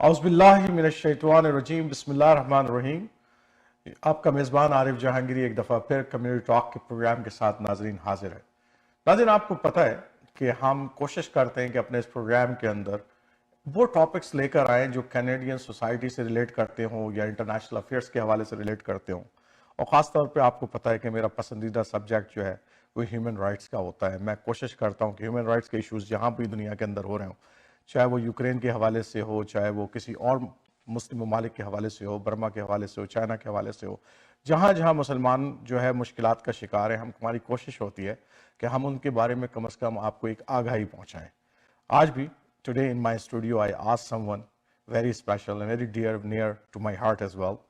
औज़ुबिल्लाहिमिनश्शैतानिर्रजीम बिस्मिल्लाहिर्रहमानिर्रहीम। आपका मेज़बान आरिफ जहांगीरी एक दफ़ा फिर कम्युनिटी टॉक के प्रोग्राम के साथ नाजरीन हाजिर है। नाज़रीन, आपको पता है कि हम कोशिश करते हैं कि अपने इस प्रोग्राम के अंदर वो टॉपिक्स लेकर आएँ जो कैनेडियन सोसाइटी से रिलेट करते हों या इंटरनेशनल अफेयर्स के हवाले से रिलेट करते हों। और ख़ास तौर पे आपको पता है कि मेरा पसंदीदा सब्जेक्ट जो है वो ह्यूमन राइट्स का होता है। मैं कोशिश करता हूँ कि ह्यूमन राइट्स के इशूज़ जहाँ भी दुनिया के अंदर हो रहे हों, चाहे वो यूक्रेन के हवाले से हो, चाहे वो किसी और मुस्लिम ममालिक के हवाले से हो, बर्मा के हवाले से हो, चाइना के हवाले से हो, जहाँ जहाँ मुसलमान जो है मुश्किलात का शिकार है, हमारी कोशिश होती है कि हम उनके बारे में कम से कम आपको एक आगाही पहुँचाएँ। आज भी today in my studio I asked someone very special and very dear near to my heart as well,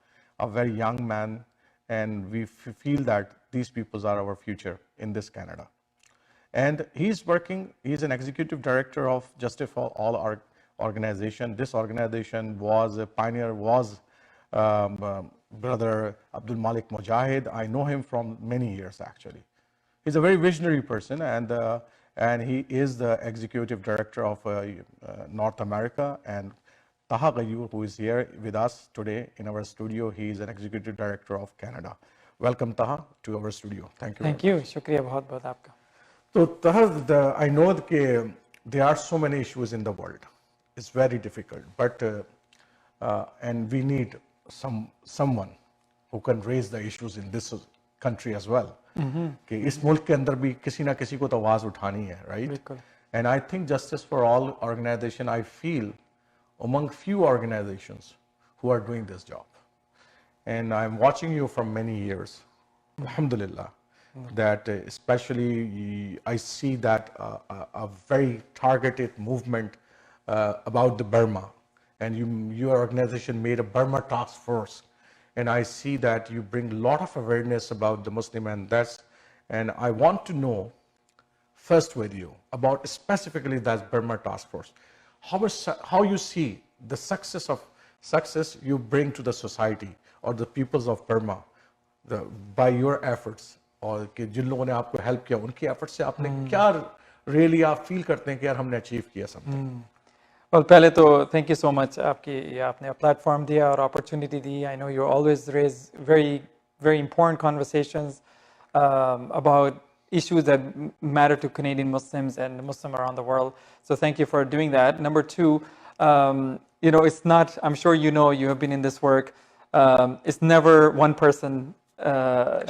a very young man, and we feel that these people are our future in this Canada. And he's an executive director of Justice for All organization. This organization was a pioneer, brother Abdul Malik Mujahid. I know him from many years actually. He's a very visionary person, and he is the executive director of North America. And Taha Ghayyur, who is here with us today in our studio, he is an executive director of Canada. Welcome, Taha, to our studio. Thank you. Thank you. Shukriya bahut bahut aapka. So Taha, I know that there are so many issues in the world. It's very difficult, but and we need someone who can raise the issues in this country as well. कि इस मुल्क के अंदर भी किसी ना किसी को तो आवाज उठानी है, right? And I think Justice for All organization, I feel among few organizations who are doing this job. And I'm watching you from many years, alhamdulillah, that especially I see that a very targeted movement about the Burma, and your organization made a Burma Task Force. And I see that you bring a lot of awareness about the Muslim, and I want to know first with you about specifically that Burma Task Force. How you see the success you bring to the society or the peoples of Burma by your efforts, और कि जिन लोगों ने आपको help किया उनकी effort से आपने क्या रियली आप फील करते हैं कि यार हमने अचीव किया समथिंग? Well, पहले तो thank you so much आपने प्लेटफॉर्म दिया और opportunity the. I know you always raise very important conversations about issues that matter to Canadian Muslims and Muslims around the world. So thank you for doing that. Number two, it's not, I'm sure you have been in this work. It's never one person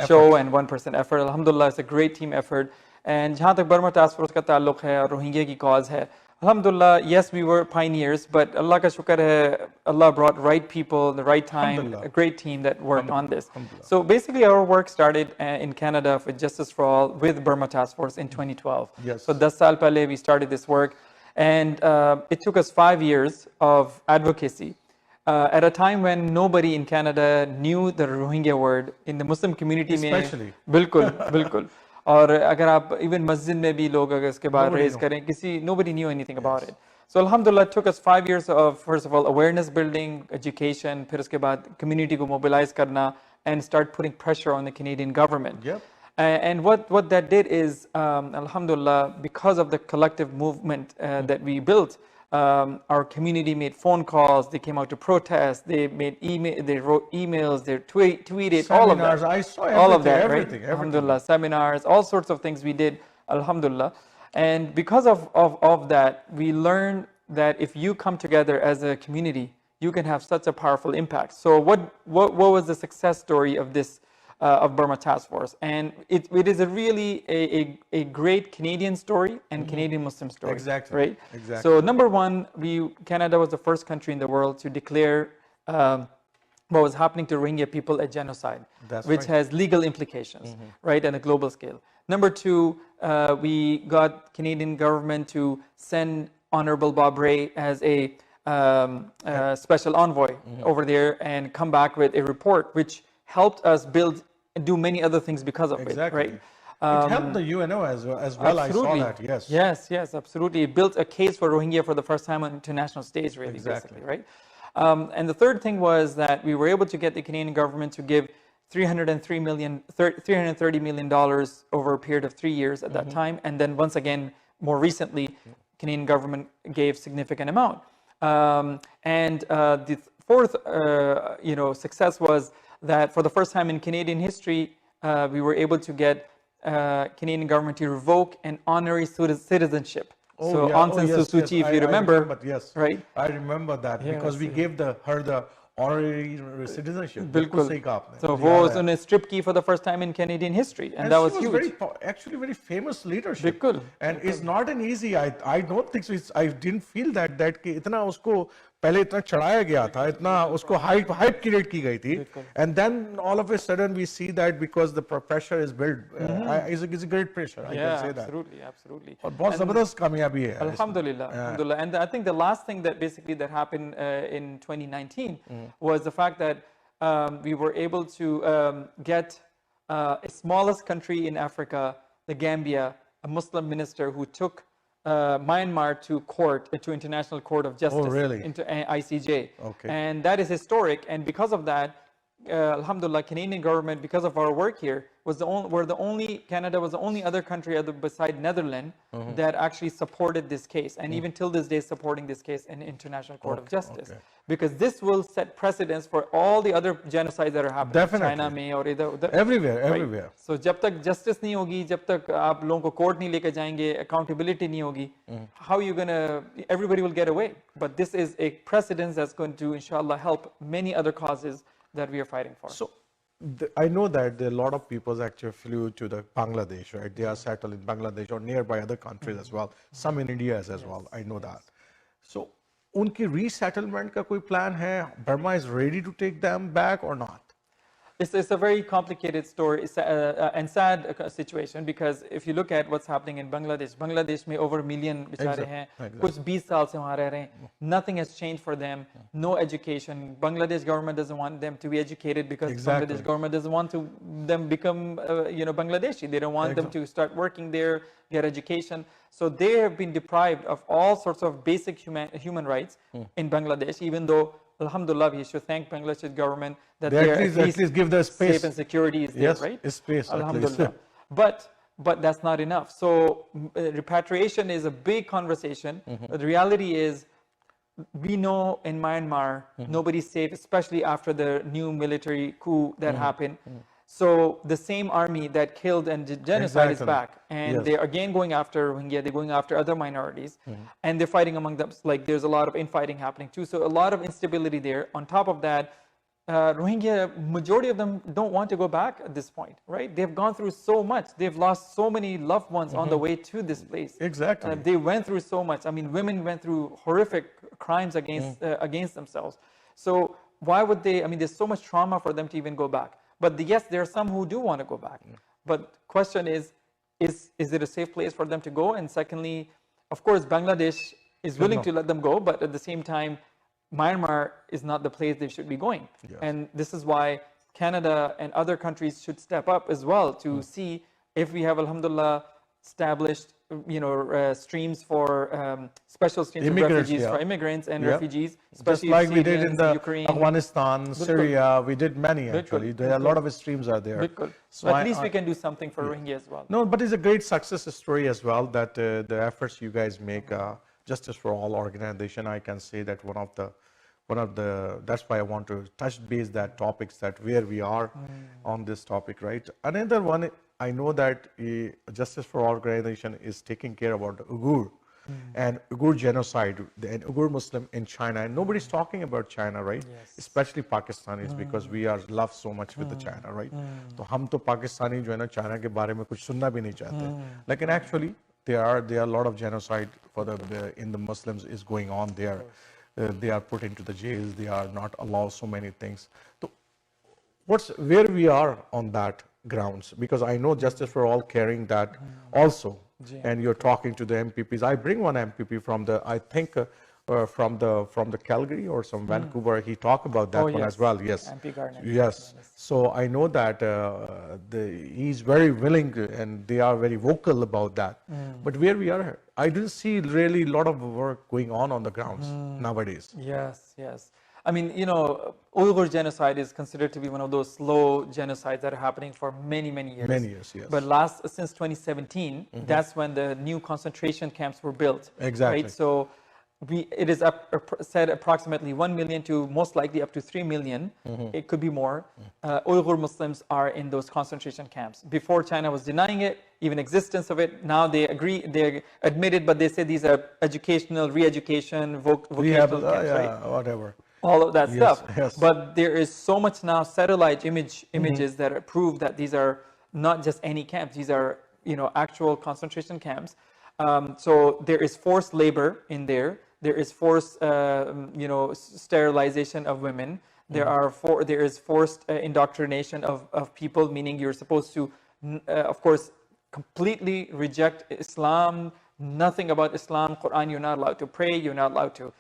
show and one person effort. Alhamdulillah, it's a great team effort. And जहाँ तक Burma Task Force का ताल्लुक है और Rohingya की cause है, Alhamdulillah, yes, we were pioneers, but Allah ka shukar hai, Allah brought right people, the right time, a great team that worked on this. So basically our work started in Canada for Justice for All with Burma Task Force in 2012. Yes. So 10 saal pehle we started this work, and it took us 5 years of advocacy. At a time when nobody in Canada knew the Rohingya word, in the Muslim community especially. बिल्कुल. और अगर आप even मस्जिद में भी लोग अगर इसके बाद रेज करें nobody knew anything about it. So alhamdulillah, it took us 5 years of, first of all, awareness building, education, फिर उसके बाद community को mobilize करना and start putting pressure on the Canadian government. Yep. And what that did is, alhamdulillah, because of the collective movement that we built, our community made phone calls, they came out to protest, they made they wrote emails, they tweeted, seminars, all of that. I saw all of that, everything. Alhamdulillah, seminars, all sorts of things we did, alhamdulillah. And because of that, we learned that if you come together as a community, you can have such a powerful impact. So what was the success story of this of Burma Task Force? And it is a really a great Canadian story and Canadian Muslim story. Exactly. Right? Exactly. So number one, Canada was the first country in the world to declare what was happening to Rohingya people a genocide, which has legal implications, right, on a global scale. Number two, we got Canadian government to send Honorable Bob Rae as a special envoy over there and come back with a report which helped us do many other things because of it, right? It helped the UNO as well. Absolutely. I saw that, yes. Yes, absolutely. It built a case for Rohingya for the first time on international stage, really, basically, right? And the third thing was that we were able to get the Canadian government to give $330 million over a period of 3 years at that time. And then once again, more recently, Canadian government gave significant amount. And the fourth, success was that for the first time in Canadian history, we were able to get Canadian government to revoke an honorary citizenship. Oh, so yeah. Aung Oh, San yes, Suu yes. Kyi, if you remember, Yes, right? I remember that because Yes, we yes. gave her the honorary citizenship. बिल्कुल. सही कहा आपने, So मुझे वो याद है. उन्होंने strip की for the first time in Canadian history, and And that she was was huge. actually very famous leadership. बिल्कुल, And it's not an easy. I don't think so. I didn't feel that कि इतना उसको पहले इतना चढ़ाया गया था, इतना उसको hype create की गई थी. And then all of a sudden we see that because the pressure is built, it's a great pressure. I can say that. Absolutely, absolutely. और बहुत ज़बरदस्त कामयाबी है. Alhamdulillah, alhamdulillah. And I think the last thing that basically that happened in 2019 was the fact that we were able to get a smallest country in Africa, the Gambia, a Muslim minister who took Myanmar to court, to International Court of Justice, really? into ICJ. Okay. And that is historic. And because of that, alhamdulillah, Canadian government, because of our work here, Canada was the only other country beside Netherlands that actually supported this case, and even till this day supporting this case in International Court of Justice. Because this will set precedents for all the other genocides that are happening. Definitely. China में और इधर Everywhere, everywhere. So जब तक justice नहीं होगी, जब तक आप लोगों को court नहीं लेकर जाएंगे, accountability नहीं होगी, how are you gonna? Everybody will get away. But this is a precedent that's going to, inshallah, help many other causes that we are fighting for. So I know that a lot of people actually flew to the Bangladesh, right? They are settled in Bangladesh or nearby other countries as well. Some in India as well. I know that. So उनकी resettlement का कोई plan है? Burma is ready to take them back or not? It's a very complicated story and sad situation, because if you look at what's happening in Bangladesh में over a million बेचारे हैं, कुछ 20 साल से वहाँ रह रहे हैं, nothing has changed for them, no education. Bangladesh government doesn't want them to be educated because Bangladesh government doesn't want them become Bangladeshi. They don't want them to start working there, get education. So they have been deprived of all sorts of basic human rights in Bangladesh, even though alhamdulillah, we should thank Bangladesh government that they at least give the space. Safe and security is there, right? Space, alhamdulillah. But that's not enough. So repatriation is a big conversation. The reality is, we know in Myanmar, nobody's safe, especially after the new military coup that happened. So the same army that killed and did genocide is back, and they're again going after Rohingya, they're going after other minorities, and they're fighting among them. Like there's a lot of infighting happening too, so a lot of instability there. On top of that, Rohingya, majority of them don't want to go back at this point, right? They've gone through so much. They've lost so many loved ones on the way to this place. Exactly. They went through so much. I mean, women went through horrific crimes against themselves. So why would they? I mean, there's so much trauma for them to even go back. But yes, there are some who do want to go back. But question is it a safe place for them to go? And secondly, of course, Bangladesh is willing to let them go, but at the same time, Myanmar is not the place they should be going. And this is why Canada and other countries should step up as well to see if we have, alhamdulillah, established streams for special streams of refugees for immigrants and refugees, especially just like we did in the Ukraine, Afghanistan, Syria. We did many actually. There are a lot of streams are there. So at least we can do something for Rohingya as well. No, but it's a great success story as well that the efforts you guys make, Justice for All organization. I can say that one of the that's why I want to touch base that topics that where we are on this topic, right? Another one. I know that Justice for All organization is taking care about the Uyghur and Uyghur genocide and Uyghur Muslim in China. And nobody's talking about China, right? Especially Pakistanis, because we are loved so much with the China, right? So हम तो पाकिस्तानी जो है ना China के बारे में कुछ सुनना भी नहीं चाहते. Like actually there are a lot of genocide for in the Muslims is going on there. They are put into the jails. They are not allowed so many things. So where we are on that grounds, because I know Justice for All carrying that also, and you're talking to the MPPs. I bring one MPP from from the Calgary or some Vancouver. He talked about that one as well. Yes, MP Garnet. Yes. So I know that he's very willing and they are very vocal about that. But where we are, I didn't see really a lot of work going on the grounds nowadays. Yes. I mean, Uyghur genocide is considered to be one of those slow genocides that are happening for many, many years. Many years, yes. But since 2017, that's when the new concentration camps were built. Exactly. Right? So it is said approximately 1 million to most likely up to 3 million, it could be more, Uyghur Muslims are in those concentration camps. Before, China was denying it, even existence of it. Now they admit it, but they say these are educational, re-education, vocational camps, right? Whatever. All of that stuff. Yes. But there is so much now satellite images that prove that these are not just any camps. These are, actual concentration camps. So there is forced labor in there. There is forced, sterilization of women. There is forced indoctrination of people, meaning you're supposed to, of course, completely reject Islam, nothing about Islam, Quran. You're not allowed to pray. You're not allowed to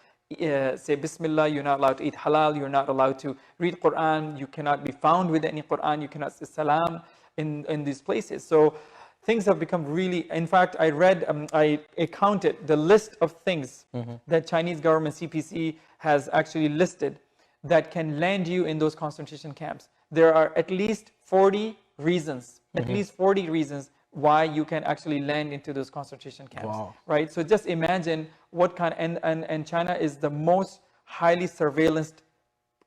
say Bismillah. You're not allowed to eat halal. You're not allowed to read Quran. You cannot be found with any Quran. You cannot say salam in these places. So things have become really, in fact, I read, I counted the list of things that Chinese government CPC has actually listed that can land you in those concentration camps. There are at least 40 reasons, why you can actually land into those concentration camps, right? So just imagine what kind, and China is the most highly surveillanced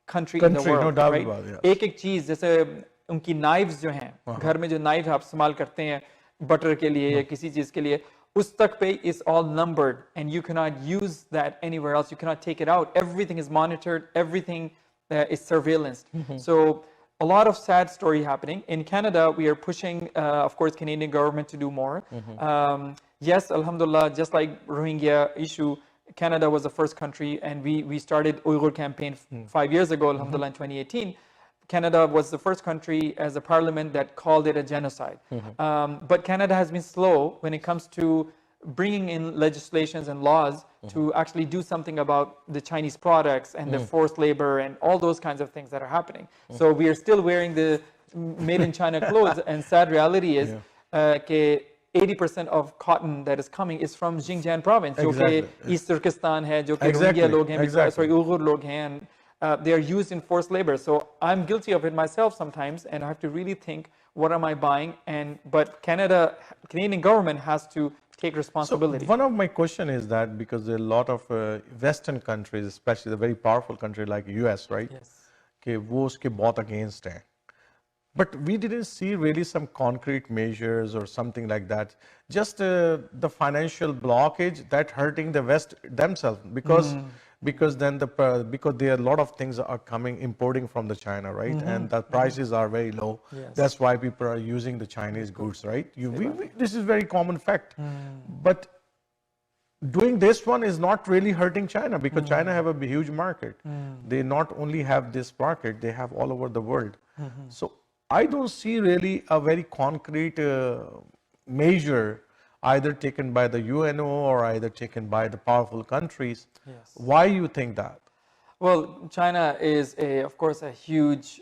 country in the world, no doubt right? about it, yes. एक चीज जैसे उनकी knives जो हैं, घर में जो knife आप इस्तेमाल करते हैं बटर के लिए या किसी चीज के लिए, उस तक पे is all numbered and you cannot use that anywhere else. You cannot take it out. Everything is monitored. Everything is surveillanced. So a lot of sad story happening. In Canada, we are pushing, of course, Canadian government to do more. Yes, alhamdulillah, just like Rohingya issue, Canada was the first country, and we started Uyghur campaign 5 years ago, alhamdulillah, in 2018. Canada was the first country as a parliament that called it a genocide. But Canada has been slow when it comes to bringing in legislations and laws to actually do something about the Chinese products and the forced labor and all those kinds of things that are happening. So we are still wearing the made in China clothes, and sad reality is that 80% of cotton that is coming is from Xinjiang province, जो कि East Turkestan है, जो कि Rohingya लोग हैं, sorry, Uyghur लोग हैं, they are used in forced labor. So I'm guilty of it myself sometimes, and I have to really think, what am I buying? But Canadian government has to take responsibility. So one of my question is that because there are a lot of Western countries, especially the very powerful country like US, right? Yes. कि वो उसके बहुत against हैं. But we didn't see really some concrete measures or something like that. Just the financial blockage that hurting the West themselves, because then because there are a lot of things are importing from the China, right? And the prices are very low. Yes. That's why people are using the Chinese goods, right? This is very common fact. But doing this one is not really hurting China, because China have a huge market. They not only have this market, they have all over the world. So I don't see really a very concrete measure either taken by the UNO or either taken by the powerful countries. Yes. Why you think that? Well, China is, of course, a huge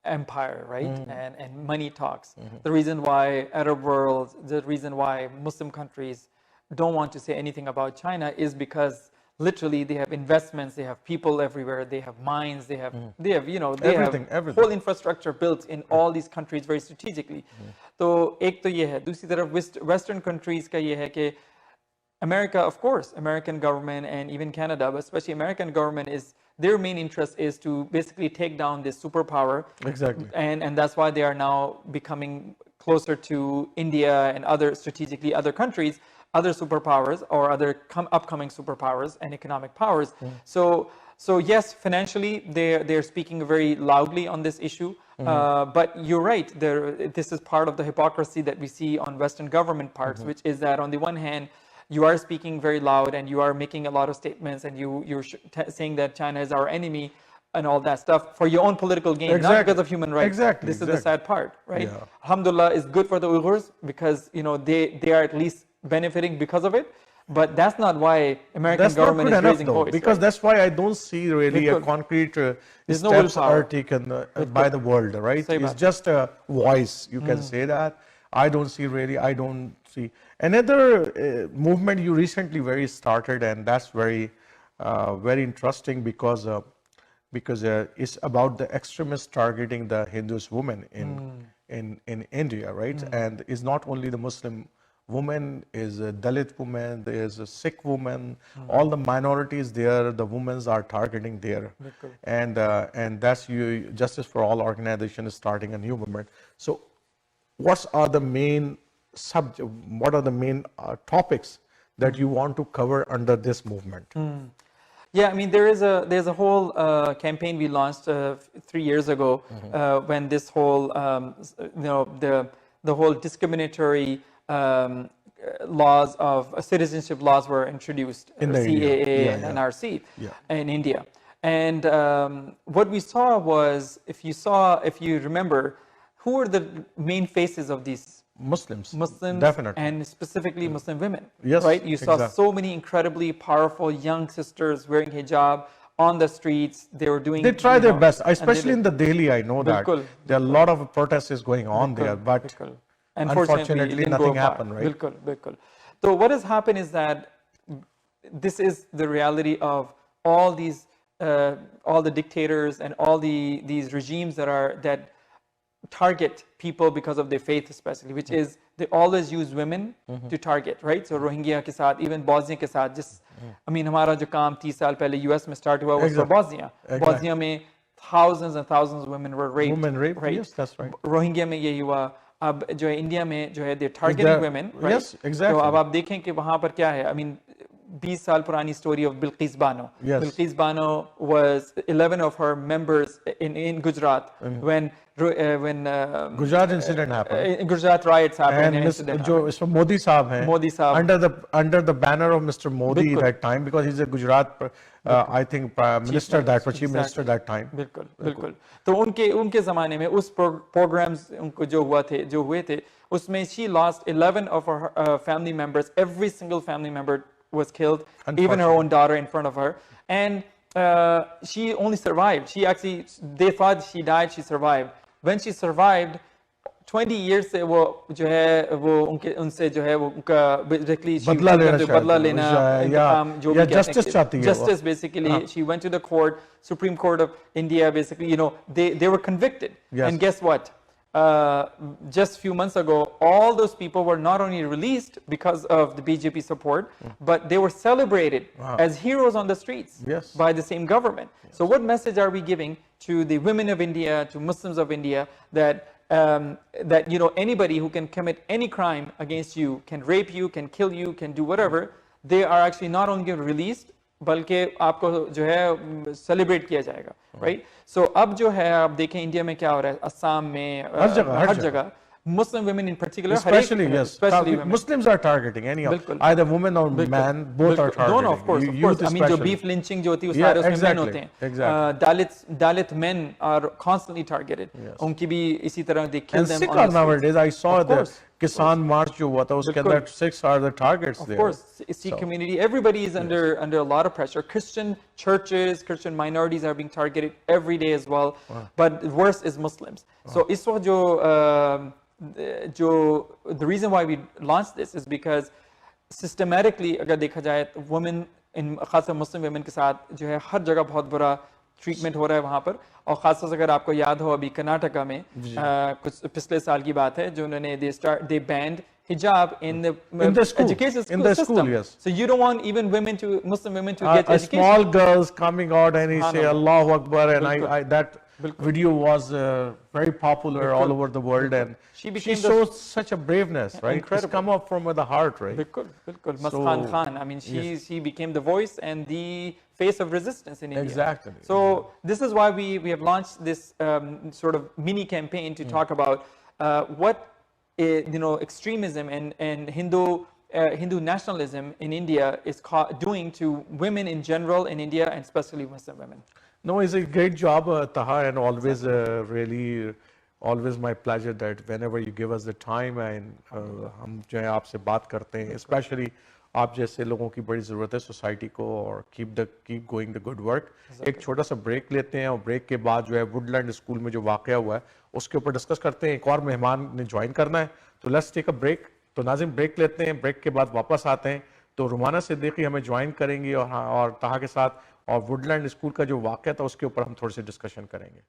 empire, right? And money talks. The reason why Arab world, the reason why Muslim countries don't want to say anything about China is because literally they have investments, they have people everywhere, they have mines, they have everything. Whole infrastructure built in all these countries very strategically. तो एक तो ये है, दूसरी तरफ Western countries का ये है कि America, of course, American government and even Canada, but especially American government their main interest is to basically take down this superpower. Exactly. And that's why they are now becoming closer to India and other countries, other superpowers or other upcoming superpowers and economic powers. So yes, financially they're speaking very loudly on this issue. But you're right. This is part of the hypocrisy that we see on Western government parts, which is that on the one hand, you are speaking very loud and you are making a lot of statements and you're saying that China is our enemy and all that stuff for your own political gain, not because of human rights. This is the sad part, right? Alhamdulillah is good for the Uyghurs because they are at least benefiting because of it. But that's not why American government is raising voice. Because that's why I don't see really a concrete steps are taken by the world, right? It's just a voice. You can say that. I don't see. Another movement you recently started, and that's very interesting because it's about the extremists targeting the Hindus women in India, right? And it's not only the Muslim woman, is a Dalit woman, there is a Sikh woman, all the minorities there, the women are targeting there. And that's Justice for All organization is starting a new movement. So what are the main topics that you want to cover under this movement? Yeah, I mean, there's a whole campaign we launched 3 years ago when this whole the whole discriminatory laws of citizenship laws were introduced in the CAA and NRC in India. And what we saw was, if you remember, who were the main faces of these? Muslims, definitely, and specifically Muslim women. Yes, right. You saw so many incredibly powerful young sisters wearing hijab on the streets. They were doing. They try their best, especially in the Delhi. I know that there are a lot of protests going on there, but unfortunately nothing happened. Right. So what has happened is that this is the reality of all these, all the dictators and all these regimes that target people because of their faith, especially, which is they always use women to target, right? So Rohingya ke saath, even Bosnia ke saath, just I mean, हमारा जो काम 30 साल पहले US में start हुआ was for Bosnia. Bosnia में thousands and thousands of women were raped. Women raped, right? Yes, that's right. Rohingya में यही हुआ. अब जो है इंडिया में जो है they're targeting women, right? Yes, exactly. तो अब आप देखें कि वहाँ पर क्या है. I mean, 20 साल पुरानी story of Bilqis Bano. Yes. Bilqis Bano was 11 of her members in Gujarat when Gujarat incident happened. Gujarat riots happened. And Modi Saab hai, under the banner of Mr. Modi that time, because he's a Gujarat, I think minister chief minister that time. बिल्कुल. तो उनके ज़माने में उस programs उनको जो हुए थे, उसमें she lost 11 of her family members. Every single family member was killed, even her own daughter in front of her, and she only survived. They thought she died, she survived. When she survived, 20 years से वो जो है वो उनसे जो है वो उनका basically बदला लेना जो भी justice चाहती है justice basically she went to the court, Supreme Court of India, basically, you know, they were convicted. And guess what? Just a few months ago, all those people were not only released because of the BJP support, but they were celebrated as heroes on the streets by the same government. So what message are we giving to the women of India, to Muslims of India, that you know, anybody who can commit any crime against you, can rape you, can kill you, can do whatever, they are actually not only released, बल्कि आपको जो है celebrate किया जाएगा, right? सो अब जो है आप देखें इंडिया में क्या हो रहा है, असम में हर जगह Muslim women in particular, especially women. Muslims are targeting either women or man, both are targeting. No, of course. I mean, जो beef lynching जो होती है, सारे उसमें men होते हैं. Dalit men are constantly targeted. उनकी भी इसी तरह they kill them. And Sikh nowadays, I saw the Kisan March जो हुआ था, उसके अंदर Sikhs are the targets there. Of course, Sikh community, everybody is under a lot of pressure. Christian churches, Christian minorities are being targeted every day as well. But worse is Muslims. So इस वक्त the reason why we launched this is because systematically अगर देखा जाए women in खासकर Muslim women के साथ जो है हर जगह बहुत बुरा ट्रीटमेंट हो रहा है वहाँ पर, और खासतौर से अगर आपको याद हो अभी कर्नाटका में कुछ पिछले साल की बात है जो उन्होंने they banned hijab in the education system. Yes. So you don't want even Muslim women to get education. Small girls coming out and he say Allahu Akbar, and that video was very popular all over the world, and she shows such a braveness, right? It's come up from the heart, right? Bilkul. Maskan Khan. I mean, she became the voice and the face of resistance in India. Exactly. So this is why we have launched this sort of mini campaign to talk about what extremism and Hindu nationalism in India is doing to women in general in India, and especially Muslim women. No, it's a great job, Taha, and always always my pleasure that whenever you give us the time and हम जो है आपसे बात करते हैं, especially आप जैसे लोगों की बड़ी ज़रूरत है सोसाइटी को, और keep going the good work. एक छोटा सा ब्रेक लेते हैं और ब्रेक के बाद जो है वुडलैंड स्कूल में जो वाकया हुआ है उसके ऊपर डिस्कस करते हैं. एक और मेहमान ने ज्वाइन करना है, तो लेट्स टेक अ ब्रेक. तो नाज़िम ब्रेक लेते हैं, ब्रेक के बाद वापस आते हैं. तो रोमाना सिद्दीकी हमें ज्वाइन करेंगी और ताहा के साथ, और वुडलैंड स्कूल का जो वाकया था उसके ऊपर हम थोड़ी सी डिस्कशन करेंगे.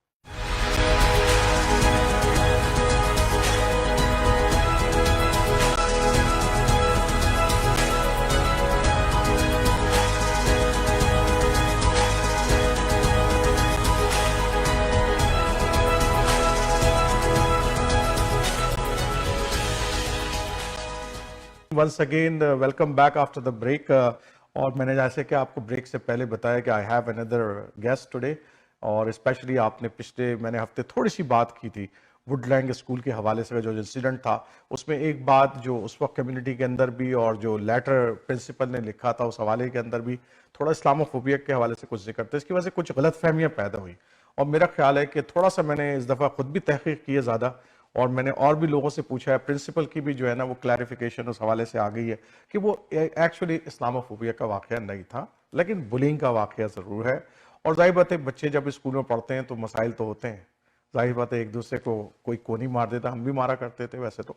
Once again, welcome back after the break. और मैंने जैसे कि आपको ब्रेक से पहले बताया कि I have another guest today, और स्पेशली आपने पिछले मैंने हफ्ते थोड़ी सी बात की थी वुडलैंड स्कूल के हवाले से जो इंसिडेंट था, उसमें एक बात जो उस वक्त कम्युनिटी के अंदर भी और जो लेटर प्रिंसिपल ने लिखा था उस हवाले के अंदर भी थोड़ा इस्लामोफोबिया के हवाले से कुछ जिक्र था। इसकी वजह से कुछ गलत फहमियाँ पैदा हुई, और मेरा ख्याल है कि थोड़ा सा मैंने इस दफ़ा खुद भी तहकीक की है ज़्यादा, और मैंने और भी लोगों से पूछा है, प्रिंसिपल की भी जो है ना वो क्लैरिफिकेशन उस हवाले से आ गई है कि वो एक्चुअली इस्लामोफोबिया का वाक़या नहीं था, लेकिन बुलिंग का वाक़या ज़रूर है। और जाहिर बात है बच्चे जब स्कूल में पढ़ते हैं तो मसाइल तो होते हैं, जाहिर बात है एक दूसरे को कोई कोनी मार देता, हम भी मारा करते थे वैसे तो,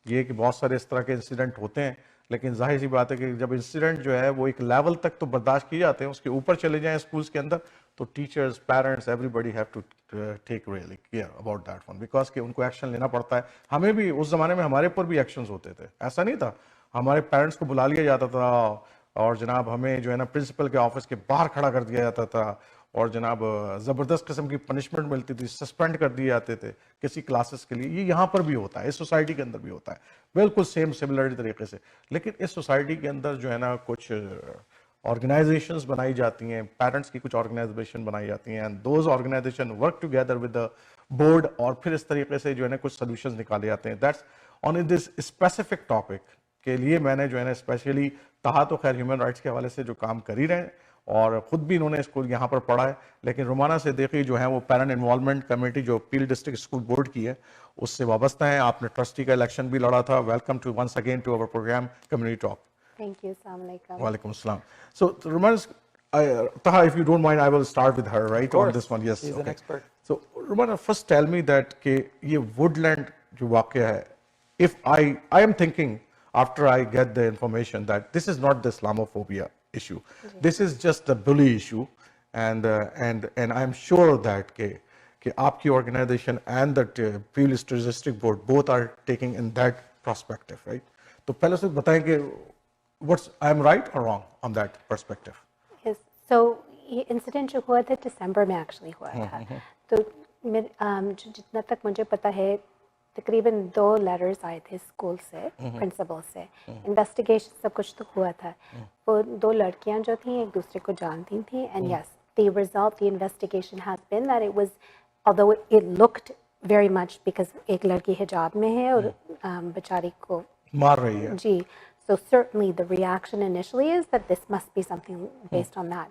ये कि बहुत सारे इस तरह के इंसिडेंट होते हैं, लेकिन जाहिर सी बात है कि जब इंसिडेंट जो है वो एक लेवल तक तो बर्दाश्त किए जाते हैं, उसके ऊपर चले जाएं स्कूल्स के अंदर तो teachers, parents, everybody have to take really care about that one, because कि उनको एक्शन लेना पड़ता है। हमें भी उस जमाने में हमारे ऊपर भी एक्शंस होते थे, ऐसा नहीं था, हमारे पेरेंट्स को बुला लिया जाता था और जनाब हमें जो है ना प्रिंसिपल के ऑफिस के बाहर खड़ा कर दिया जाता था, और जनाब ज़बरदस्त किस्म की पनिशमेंट मिलती थी, सस्पेंड कर दिए जाते थे किसी क्लासेस के लिए। ये यहाँ पर भी होता है, इस सोसाइटी के अंदर भी होता है, बिल्कुल सेम सिमिलर तरीके से। लेकिन इस सोसाइटी के अंदर जो है ना कुछ ऑर्गेनाइजेशंस बनाई जाती हैं, पेरेंट्स की कुछ ऑर्गेनाइजेशन बनाई जाती हैं, and those organisation work together with the board, और फिर इस तरीके से जो है ना कुछ सोल्यूशंस निकाले जाते हैं। That's on this specific topic के लिए मैंने जो है ना स्पेशली ताहा तो खैर ह्यूमन राइट्स के हवाले से जो काम कर ही रहे हैं और खुद भी इन्होंने स्कूल यहाँ पर पढ़ा है, लेकिन रोमाना सिद्दीकी जो है वो पेरेंट इन्वॉल्वमेंट कमेटी जो पील डिस्ट्रिक्ट स्कूल बोर्ड की है उससे वाबस्ता है। आपने ट्रस्टी का इलेक्शन भी लड़ा था। Welcome to once again to our programme community talk. Thank you. Assalamu alaikum. Walaikum assalam. So Romana, Taha, if you don't mind, I will start with her, right, on this one. Yes, she's okay. an expert. So Romana, first tell me that कि ये woodland जो वाक़या है, if I am thinking after I get the information that this is not the Islamophobia issue, this is just a bully issue, and I am sure that कि आपकी organization and the Peel District Board both are taking in that perspective, right? तो पहले से बताएं कि what's I am right or wrong on that perspective? Yes. So ये incident जो हुआ था दिसंबर में एक्चुअली हुआ था, तो जितना तक मुझे पता है तकरीबन 2 लेटर्स आए थे स्कूल से, प्रिंसिपल से, इन्वेस्टिगेशन सब कुछ तो हुआ था। वो 2 लड़कियां जो थी एक दूसरे को जानती थी, and yes the result the investigation has been that it was, although it looked very much, because एक लड़की हिजाब में है और बेचारी को मार रही है जी। So certainly the reaction initially is that this must be something based on that.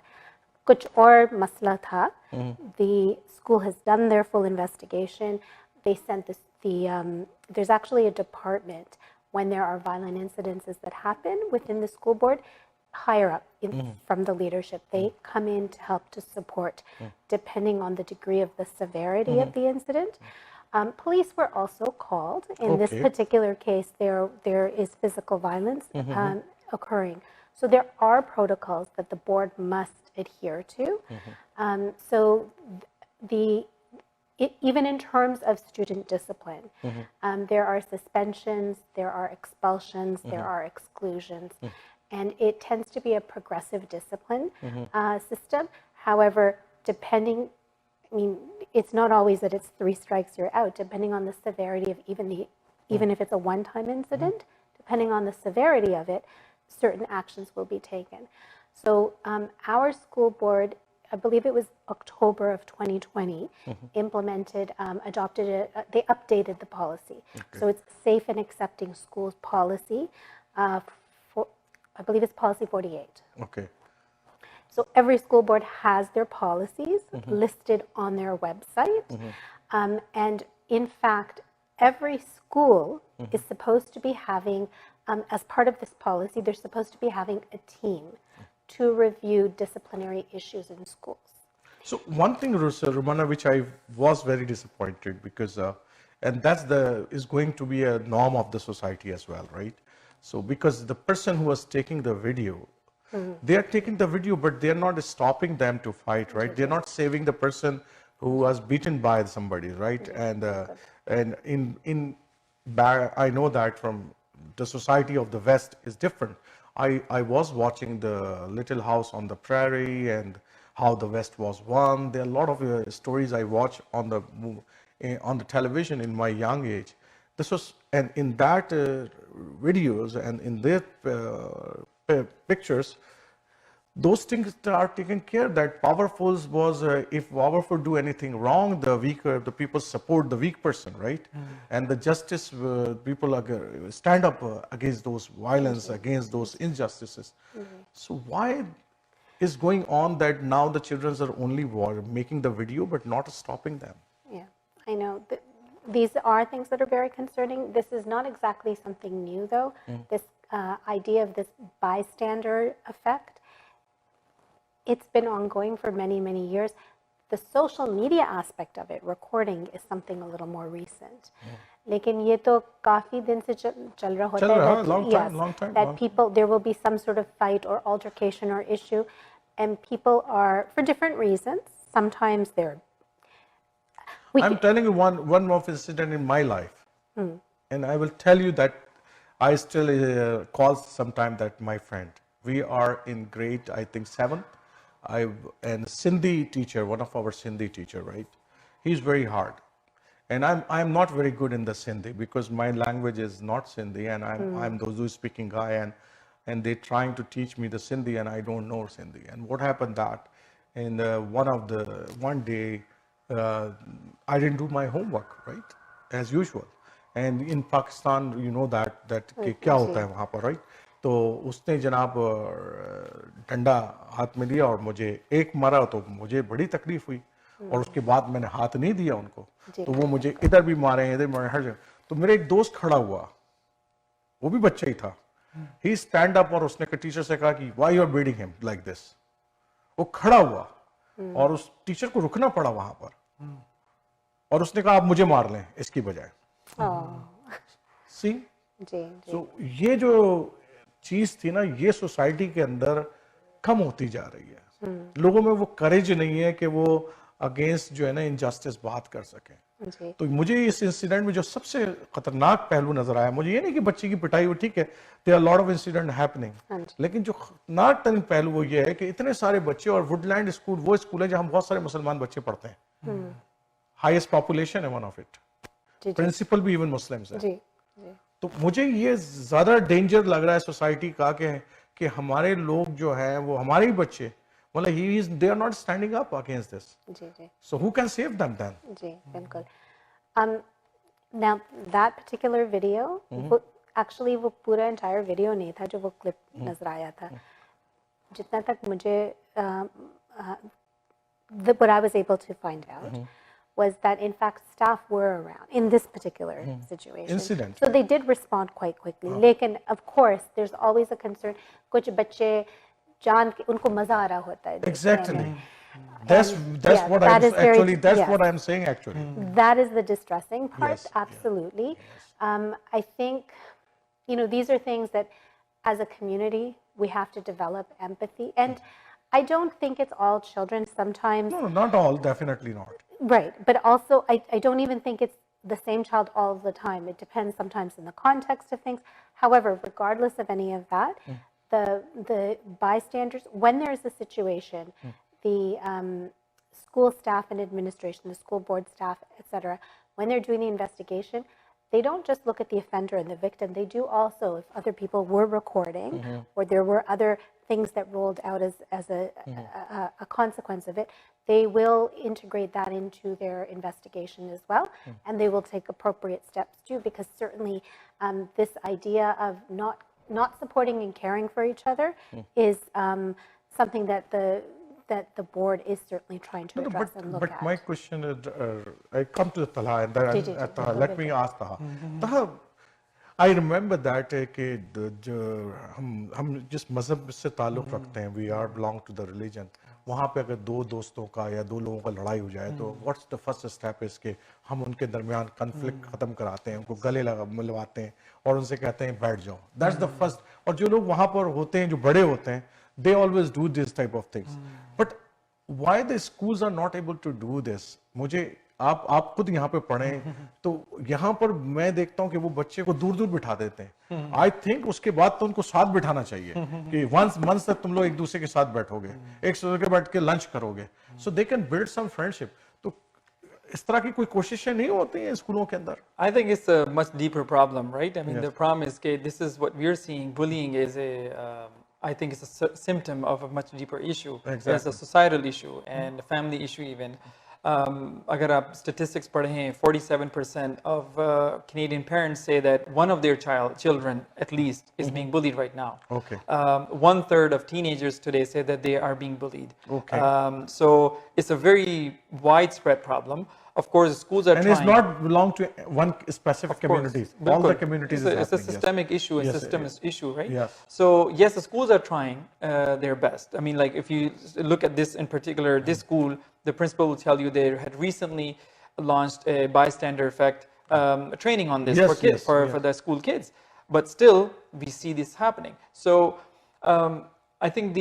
Kuch aur masla tha. The school has done their full investigation. They sent there's actually a department when there are violent incidences that happen within the school board, higher up from the leadership. They come in to help to support, depending on the degree of the severity of the incident. Police were also called. In this particular case, there is physical violence occurring. So there are protocols that the board must adhere to. So even in terms of student discipline, there are suspensions, there are expulsions, there are exclusions, and it tends to be a progressive discipline system. However, depending, I mean, it's not always that it's 3 strikes you're out, depending on the severity of even if it's a one-time incident, depending on the severity of it, certain actions will be taken. So our school board, I believe it was October of 2020, implemented, adopted they updated the policy. So it's safe and accepting schools policy, I believe it's policy 48. Okay. So every school board has their policies listed on their website. And in fact, every school is supposed to be having, as part of this policy, they're supposed to be having a team to review disciplinary issues in schools. So one thing, Romana, which I was very disappointed because, and is going to be a norm of the society as well, right? So because the person who was taking the video, they are taking the video, but they are not stopping them to fight, right? They're not saving the person who was beaten by somebody, right? And I know that from the society of the West is different. I was watching the Little House on the Prairie and how the West was won. There are a lot of stories I watch on the television in my young age This was, and in that videos and in their pictures, those things are taken care that powerfuls was, if powerful do anything wrong, the weaker, the people support the weak person, right? And the justice, people stand up against those violence, against those injustices. So why is going on that now the children are only making the video but not stopping them? Yeah, I know. These are things that are very concerning. This is not exactly something new, though. This idea of this bystander effect, it's been ongoing for many, many years. The social media aspect of it, recording, is something a little more recent. लेकिन ये तो काफी दिन से चल रहा होता है. Long time. That people, there will be some sort of fight or altercation or issue, and people are, for different reasons, sometimes they're... I'm telling you one of incident in my life, and I will tell you that I still call sometime that my friend. We are in grade, I think 7th. And Sindhi teacher, one of our Sindhi teacher, right? He's very hard, and I'm not very good in the Sindhi because my language is not Sindhi, and I'm the Urdu speaking guy, and they're trying to teach me the Sindhi, and I don't know Sindhi. And what happened that, in one day. I didn't do my homework, right, as usual. And in Pakistan, you know that कि क्या होता है वहाँ पर, right? तो उसने जनाब डंडा हाथ में दिया और मुझे एक मारा, तो मुझे बड़ी तकलीफ हुई, और उसके बाद मैंने हाथ नहीं दिया उनको, तो वो मुझे इधर भी मारे, इधर मारे, हर जगह. तो मेरे एक दोस्त खड़ा हुआ, वो भी बच्चा ही था. He stand up और उसने टीचर से कहा कि why you are beating him like this? वो खड़ा हुआ और उस टीचर को रुकना पड़ा वहां पर, और उसने कहा आप मुझे मार लें इसकी बजाय. सी, सो ये जो चीज थी ना, ये सोसाइटी के अंदर कम होती जा रही है. लोगों में वो करेज नहीं है कि वो अगेंस्ट जो है ना इनजस्टिस बात कर सके. तो मुझे इस इंसिडेंट में जो सबसे खतरनाक पहलू नजर आया, मुझे ये नहीं कि बच्चे की पिटाई हुई, ठीक है, there are lot of incident happening, लेकिन जो खतरनाक तरीन पहलू वो ये है कि इतने सारे बच्चे, और वुडलैंड स्कूल वो स्कूल है जहां बहुत सारे मुसलमान बच्चे पढ़ते हैं, हाईएस्ट पॉपुलेशन है वन ऑफ इट, प्रिंसिपल भी इवन मुस्लिम्स है. तो मुझे ये ज्यादा डेंजर लग रहा है सोसाइटी का कि हमारे लोग जो है वो हमारे ही बच्चे, मतलब they are not standing up against this. So who can save them then? बिल्कुल. Now that particular video, actually वो पूरा entire video नहीं था जो वो clip नजर आया था. जितना तक मुझे what I was able to find out was that in fact staff were around in this particular situation. Incident. So they did respond quite quickly. लेकिन of course there's always a concern. कुछ बच्चे जान के उनको मजा आ रहा होता है. Exactly. That's what I'm saying actually. That is the distressing part. Yes, absolutely. I think, these are things that as a community we have to develop empathy, and I don't think it's all children. Sometimes no, not all, definitely not. Right, but also I don't even think it's the same child all the time. It depends sometimes in the context of things. However, regardless of any of that, the bystanders, when there's a situation, the school staff and administration, the school board staff, etc., when they're doing the investigation, they don't just look at the offender and the victim. They do also, if other people were recording or there were other things that rolled out as a consequence of it, they will integrate that into their investigation as well, and they will take appropriate steps too, because certainly this idea of not supporting and caring for each other is something that the board is certainly trying to address and look at. But my question is, I come to Taha, and then let me ask Taha. Taha, I remember that कि हम जिस मजहब से ताल्लुक़ रखते हैं, we are belong to the religion. वहाँ पे अगर दो दोस्तों का या दो लोगों का लड़ाई हो जाए, तो what's the first step is कि हम उनके दरमियान conflict खत्म कराते हैं, उनको गले मिलवाते हैं और उनसे कहते हैं बैठ जाओ. That's the first. और जो लोग वहाँ पर होते हैं, जो बड़े होते हैं, they always do this type of things. But why the schools are not able to do this? मुझे आप खुद यहाँ पे पढ़ें, तो यहाँ पर मैं देखता हूँ कि वो बच्चे को दूर दूर बिठा देते हैं. आई थिंक उसके बाद तो उनको साथ बिठाना चाहिए कि मंथ तक तुम लोग एक दूसरे के साथ बैठोगे, एक दूसरे के बैठ के लंच करोगे, so they can build some friendship. तो इस तरह की कोई कोशिशें नहीं होती हैं स्कूलों के अंदर? I think it's a much deeper problem, right? I mean, Yes. the problem is that this is what we're seeing. Bullying is I think it's a symptom of a much deeper issue. It's Exactly. a societal issue and a family issue even. अगर आप statistics पढ़ें, 47% of Canadian parents say that one of their children at least is being bullied right now. Okay. 1/3 of teenagers today say that they are being bullied. Okay. So it's a very widespread problem. Of course, schools are And trying. it's not belong to one specific communities. All the Bilkul. communities It's a, is it's a happening, yes. systemic issue, a Yes, systemic issue, right? Yes. So yes, the schools are trying their best. I mean, like if you look at this in particular, this school, the principal will tell you they had recently launched a bystander effect training on this Yes, for kids, yes, for yes. the school kids. But still, we see this happening. So I think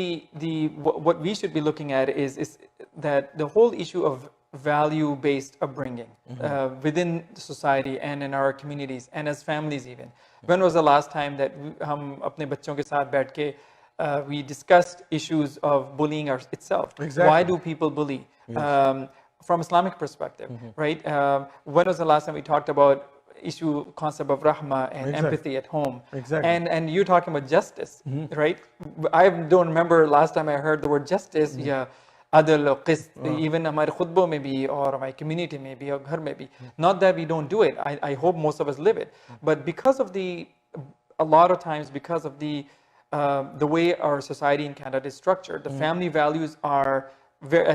what we should be looking at is that the whole issue of value-based upbringing within society and in our communities and as families even. When was the last time that हम अपने बच्चों के साथ बैठ के we discussed issues of bullying itself? Exactly. Why do people bully? From Islamic perspective, right? When was the last time we talked about concept of rahma and Exactly. empathy at home? Exactly. And you're talking about justice, right? I don't remember last time I heard the word justice. Yeah. Adl or qist, even हमारे खुतबों में भी और हमारी community में भी और घर में भी. Not that we don't do it. I hope most of us live it. But because of a lot of times because of the way our society in Canada is structured, the family values are,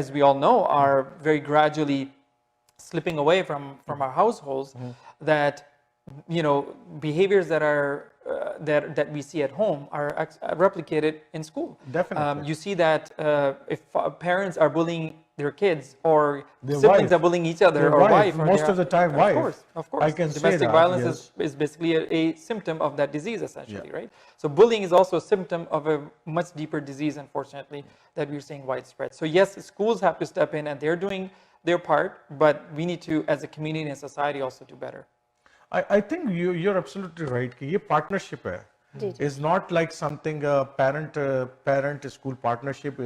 as we all know, are very gradually slipping away from our households. That behaviors that are that we see at home are replicated in school. Definitely. You see that if parents are bullying their kids or Their siblings wife. are bullying each other Their or wife. or Most their- of the time, wife. Of course. I can say Domestic that, violence yes. is basically a symptom of that disease, essentially, right? So bullying is also a symptom of a much deeper disease, unfortunately, that we're seeing widespread. So yes, schools have to step in and they're doing their part, but we need to, as a community and society, also do better. I think you're absolutely right कि ये partnership है. It's not like something parent school partnership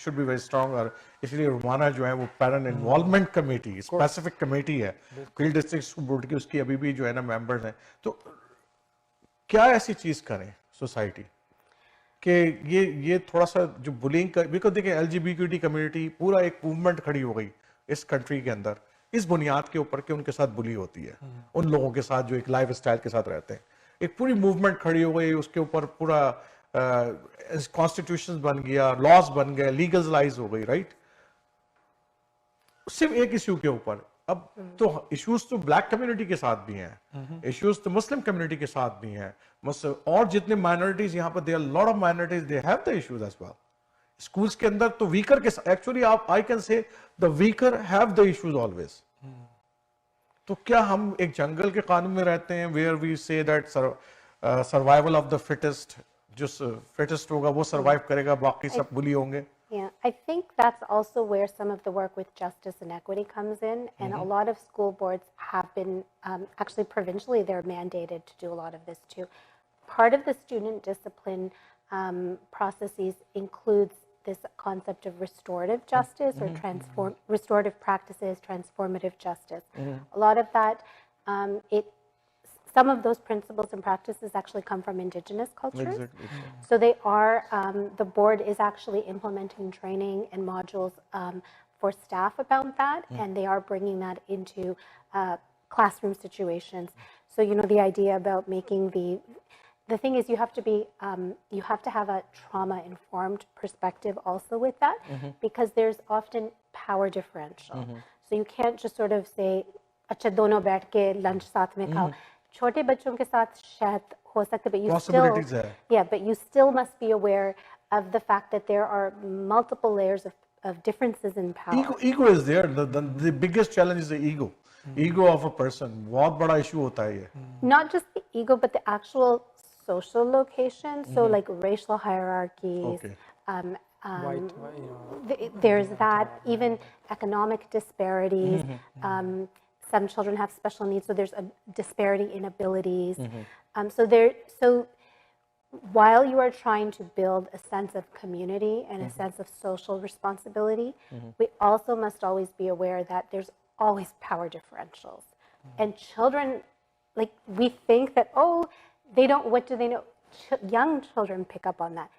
should be very strong. और इसलिए रोमाना जो है वो parent involvement committee specific committee है. Field district school board की उसकी अभी भी जो है ना members हैं. तो क्या ऐसी चीज करें society कि ये थोड़ा सा जो bullying का because देखिए LGBT community पूरा एक movement खड़ी हो गई इस country के अंदर इस बुनियाद के ऊपर कि उनके साथ बुली होती है उन लोगों के साथ जो एक लाइफ स्टाइल के साथ रहते हैं एक पूरी मूवमेंट खड़ी हो गई उसके ऊपर पूरा कॉन्स्टिट्यूशन बन गया लॉज बन गए लीगलाइज हो गई राइट सिर्फ एक इश्यू के ऊपर अब तो इश्यूज तो ब्लैक कम्युनिटी के साथ भी हैं इश्यूज तो मुस्लिम कम्युनिटी के साथ भी हैं और जितने माइनॉरिटीज यहाँ पर they are lot of minorities they have the issues as well schools के अंदर तो वीकर के एक्चुअली आप I can say the weaker have the issues always तो क्या हम एक जंगल के कानून में रहते हैं where we say that survival of the fittest जो फिटेस्ट होगा वो सर्वाइव करेगा बाकी सब बुली होंगे Yeah, I think that's also where some of the work with justice and equity comes in. And a lot of school boards have been, actually provincially, they're mandated to do a lot of this too. Part of the student discipline processes includes this concept of restorative justice or restorative practices, transformative justice. A lot of that, some of those principles and practices actually come from Indigenous cultures. Exactly. So they are, the board is actually implementing training and modules for staff about that, and they are bringing that into classroom situations. So, the idea about making the thing is you have to have a trauma-informed perspective also with that, because there's often power differential. So you can't just sort of say, अच्छा दोनों बैठ के lunch साथ में खाओ. छोटे बच्चों के साथ शायद हो सकता है, but you still must be aware of the fact that there are multiple layers of differences in power. Ego is there. The biggest challenge is the ego. Ego of a person. बहुत बड़ा issue होता है ये. Not just the ego, but the actual social location. So like racial hierarchies. White, there's that. Even economic disparities. Some children have special needs, so there's a disparity in abilities. So while you are trying to build a sense of community and a sense of social responsibility, we also must always be aware that there's always power differentials. And children, like, we think that, oh, they don't, what do they know? Young children pick up on that.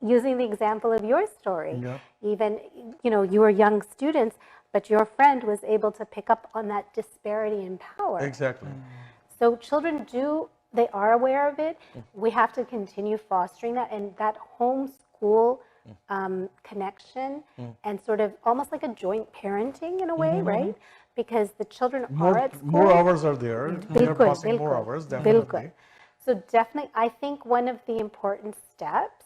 Using the example of your story, even, you know, you were young students, but your friend was able to pick up on that disparity in power. Exactly. So children they are aware of it. We have to continue fostering that, and that home-school connection and sort of almost like a joint parenting in a way, right? Because the children are at school. More hours are there. They are passing more hours, definitely. So definitely, I think one of the important steps,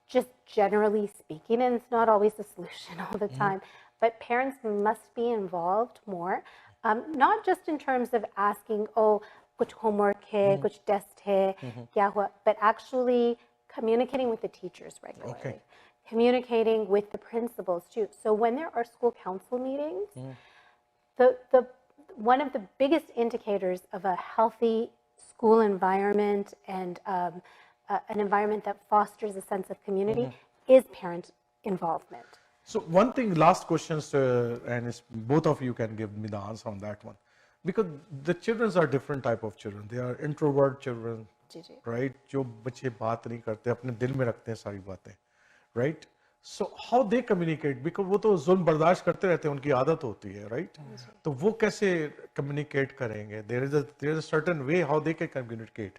just generally speaking, and it's not always the solution all the time, but parents must be involved more, not just in terms of asking, oh, kuch homework hai, kuch test hai, kya hua, but actually communicating with the teachers regularly, communicating with the principals too. So when there are school council meetings, one of the biggest indicators of a healthy school environment and an environment that fosters a sense of community is parent involvement. So one thing, last questions, and both of you can give me the answer on that one. Because the children are different type of children. They are introvert children, right? जो बच्चे बात नहीं करते, अपने दिल में रखते हैं सारी बातें, right? So how they communicate? Because वो तो जुल्म बर्दाश्त करते रहते हैं, उनकी आदत होती है, right? तो वो कैसे communicate करेंगे? There is a certain way how they can communicate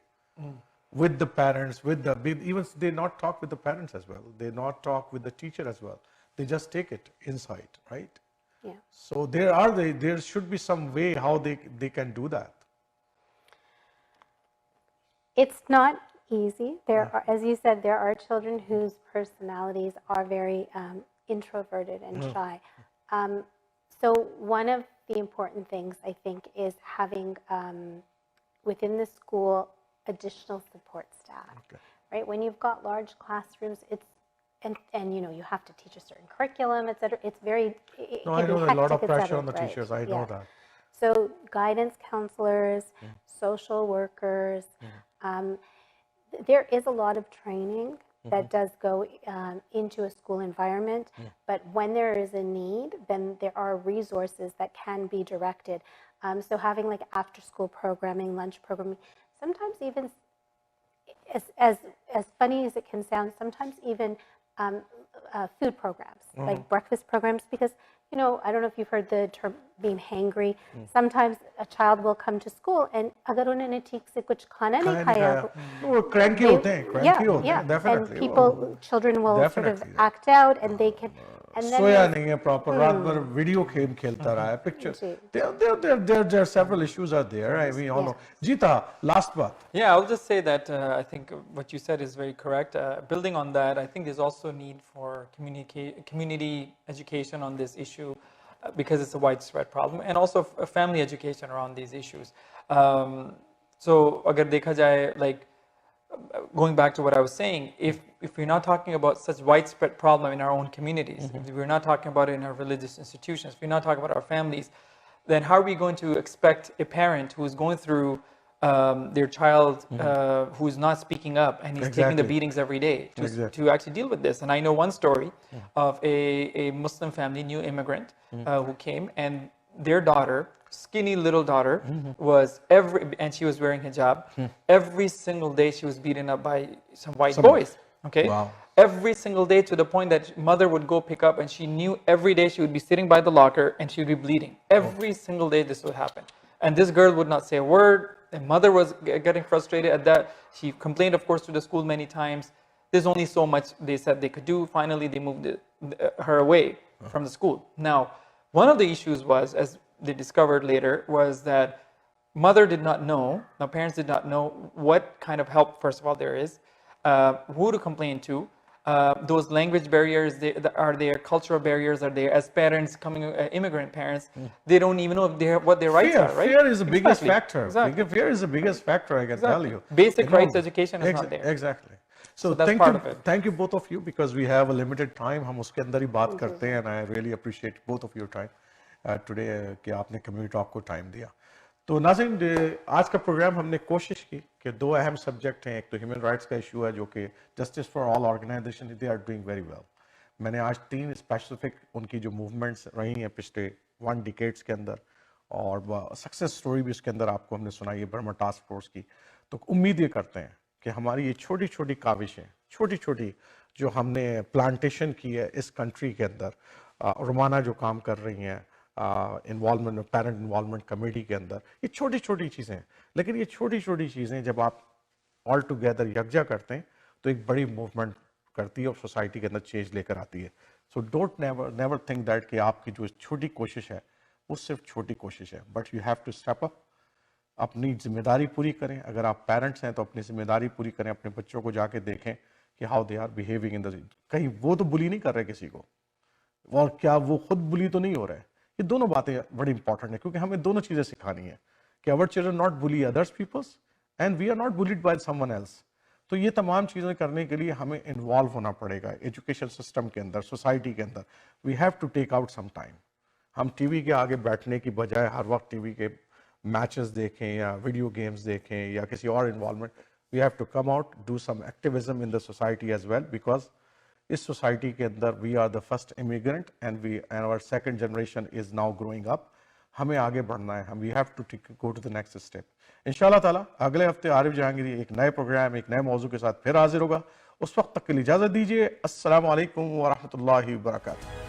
with the parents, even they not talk with the parents as well. They not talk with the teacher as well. They just take it inside, right? Yeah. So there should be some way how they can do that. It's not easy. There are, as you said, there are children whose personalities are very introverted and shy. So one of the important things, I think, is having within the school additional support staff. Right? When you've got large classrooms, and you know, you have to teach a certain curriculum, etc. It's very I know a lot of pressure on the teachers. I know that. So guidance counselors, social workers, there is a lot of training that does go into a school environment, but when there is a need, then there are resources that can be directed. So having like after school programming, lunch programming, sometimes even as funny as it can sound, sometimes even food programs, like breakfast programs, because, you know, I don't know if you've heard the term being hangry. Sometimes a child will come to school and agar unhone theek se kuch khana nahi khaya, वो cranky होते हैं, cranky होते हैं, definitely. And children will sort of act out, and they can. And then सोया नहीं है proper, रात भर video game खेलता रहा है, picture. There are several issues are there. I mean, all know. Jita, last part. Yeah, I'll just say that I think what you said is very correct. Building on that, I think there's also a need for community education on this issue because it's a widespread problem, and also family education around these issues. So, agar dekha jaye, like, going back to what I was saying, if we're not talking about such widespread problem in our own communities, if we're not talking about it in our religious institutions, if we're not talking about our families, then how are we going to expect a parent who is going through their child who's not speaking up and he's taking the beatings every day to actually deal with this? And I know one story of a Muslim family, new immigrant, who came, and their daughter, skinny little daughter, was and she was wearing hijab. Every single day she was beaten up by some white boys. Okay. Wow. Every single day, to the point that mother would go pick up, and she knew every day she would be sitting by the locker and she would be bleeding. Every single day this would happen. And this girl would not say a word. And mother was getting frustrated at that. She complained, of course, to the school many times. There's only so much they said they could do. Finally, they moved her away from the school. Now, one of the issues was, as they discovered later, was that mother did not know, now parents did not know what kind of help, first of all, there is, who to complain to. Those language barriers are there, cultural barriers are there. As parents, immigrant parents, they don't even know what their rights are, right? Fear is the biggest factor. Fear is the biggest factor, I can tell you. Basic rights education is not there. Exactly. So thank you both of you, because we have a limited time. हम उसके अंदर ही बात करते हैं, and I really appreciate both of your time today कि आपने community talk को time दिया. तो नाज़रीन, आज का प्रोग्राम हमने कोशिश की कि दो अहम सब्जेक्ट हैं. एक तो ह्यूमन राइट्स का इशू है, जो कि justice for all organisation they are doing very well. मैंने आज 3 स्पेसिफिक उनकी जो मूवमेंट्स रही हैं पिछले 1 डिकेड्स के अंदर, और सक्सेस स्टोरी भी उसके अंदर आपको हमने सुनाई है बर्मा टास्क फोर्स की। तो उम्मीद ये करते हैं कि हमारी ये छोटी छोटी काविशें, छोटी छोटी जो हमने प्लांटेशन की है इस कंट्री के अंदर, रोमाना जो काम कर रही हैं इन्वॉल्वमेंट, पेरेंट इन्वॉल्वमेंट कमेटी के अंदर, ये छोटी छोटी चीज़ें, लेकिन ये छोटी छोटी चीज़ें जब आप ऑल टुगेदर यकजा करते हैं तो एक बड़ी मूवमेंट करती है और सोसाइटी के अंदर चेंज लेकर आती है। So don't never think that कि आपकी जो छोटी कोशिश है वो सिर्फ छोटी कोशिश है, but you have to step up, अपनी जिम्मेदारी पूरी करें। अगर आप पेरेंट्स हैं तो अपनी जिम्मेदारी पूरी करें, अपने बच्चों को जाके देखें कि how they are behaving in the, कहीं वो तो बुली नहीं कर रहे किसी को और क्या वो खुद बुली तो नहीं हो रहा है। ये दोनों बातें बड़ी इंपॉर्टेंट है क्योंकि हमें दोनों चीजें सिखानी है कि our children not bully others peoples and we are not bullied by someone else. तो ये तमाम चीज़ें करने के लिए हमें इन्वॉल्व होना पड़ेगा एजुकेशन सिस्टम के अंदर, सोसाइटी के अंदर। We have to take out some time. हम टीवी के आगे बैठने की बजाय हर वक्त टीवी के मैचेस देखें या वीडियो गेम्स देखें या किसी और involvement, we have to come out, do some activism in the society as well, because इस सोसाइटी के अंदर we are the first immigrant and our second generation is now growing up. हमें आगे बढ़ना है, हम we have to go to the next step. इंशाल्लाह ताला अगले हफ्ते आरिफ जहांगीरी एक नए प्रोग्राम, एक नए मौजू के साथ फिर हाजिर होगा। उस वक्त तक के लिए इजाजत दीजिए। अस्सलाम वालेकुम व रहमतुल्लाहि व बरकातहू।